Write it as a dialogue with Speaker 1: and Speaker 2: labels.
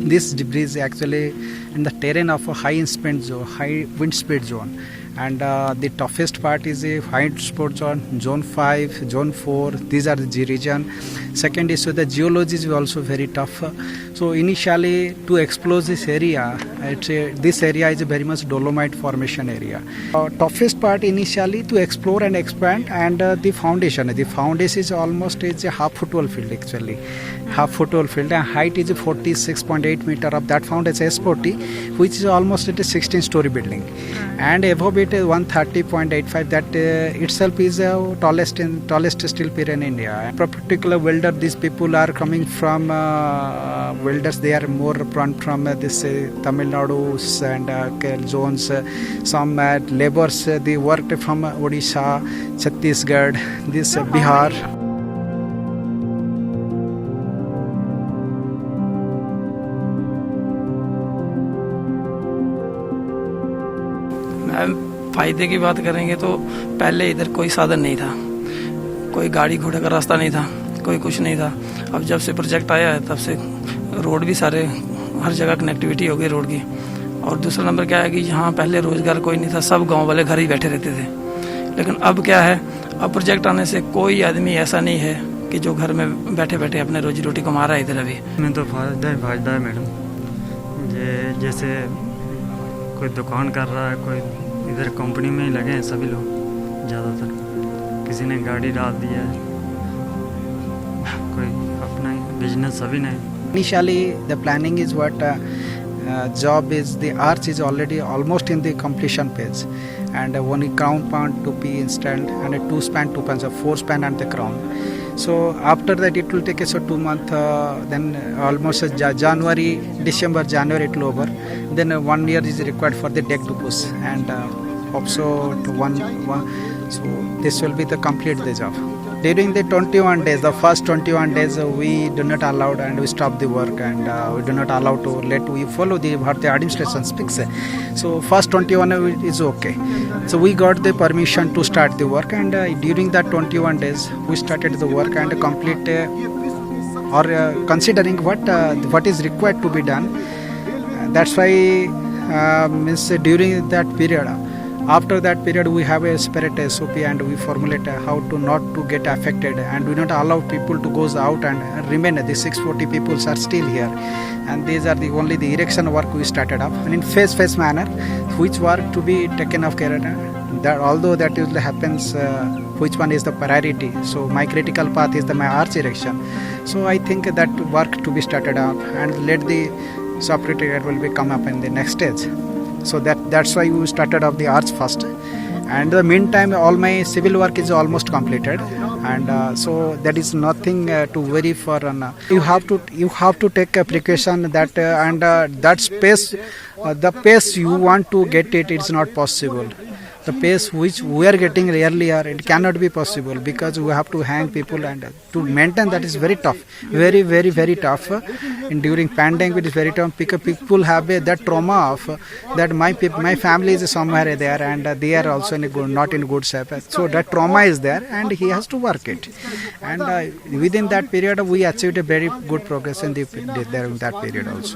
Speaker 1: this bridge actually in the terrain of a high wind speed zone. And the toughest part is a high sport zone, zone 5, zone 4. These are the region. Second is, so the geology is also very tough. So initially to explore this area, this area is a very much dolomite formation area. Toughest part initially to explore and expand, and the foundation. The foundation is almost a half footwall field actually. Half footwall field, and height is 46.8 meter of that foundation S40, which is almost at a 16-story building. And above it is 130.85. That itself is the tallest steel pier in India. For particular welder, these people are coming from welders. They are more from this Tamil Nadu and zones. Some laborers they worked from Odisha, Chhattisgarh, this Bihar.
Speaker 2: फ़ायदे की बात करेंगे तो पहले इधर कोई साधन नहीं था, कोई गाड़ी घोड़े का रास्ता नहीं था, कोई कुछ नहीं था। अब जब से प्रोजेक्ट आया है तब से रोड भी सारे हर जगह कनेक्टिविटी हो गई रोड की। और दूसरा नंबर क्या है कि यहाँ पहले रोज़गार कोई नहीं था, सब गांव वाले घर ही बैठे रहते थे। लेकिन अब क्या है, अब प्रोजेक्ट आने से कोई आदमी ऐसा नहीं है कि जो घर में बैठे बैठे अपने रोजी रोटी कमा रहा है इधर। अभी
Speaker 3: में तो फायदा है मैडम। जैसे कोई दुकान कर रहा है, कोई इधर कंपनी में ही लगे हैं सभी लोग ज़्यादातर। किसी ने गाड़ी डाल दिया है, कोई अपना बिजनेस सभी ने।
Speaker 1: Initially the planning is what job is, the arch is already almost in the completion phase, and one crown point to be installed, and a 2-span 2 pans, a 4-span and the crown. So after that it will take us 2 months, then almost January it will over. Then 1 year is required for the deck to push, and also to one. So this will be the complete the job. During the 21 days, the first 21 days, we do not allow and we stop the work, and we do not allow to we follow what the administration speaks. So first 21 is okay. So we got the permission to start the work, and during that 21 days, we started the work and complete or considering what is required to be done. That's why means during that period. After that period, we have a separate SOP, and we formulate how to not to get affected, and we not allow people to go out and remain. The 640 people are still here, and these are the only the erection work we started up, and in phase manner, which work to be taken of care. That although that usually happens, which one is the priority? So my critical path is my arch erection. So I think that work to be started up, and let the subcritical will be come up in the next stage. So that's why we started off the arch first, and in the meantime all my civil work is almost completed, and so that is nothing to worry for. You have to take a precaution that and that space, the pace you want to get it's not possible. The pace which we are getting earlier, it cannot be possible, because we have to hang people, and to maintain that is very tough, very very very tough. And during pandemic it is very tough, because people have that trauma of that my family is somewhere there, and they are also not in good shape. So that trauma is there, and he has to work it. And within that period we achieved a very good progress in during that period also.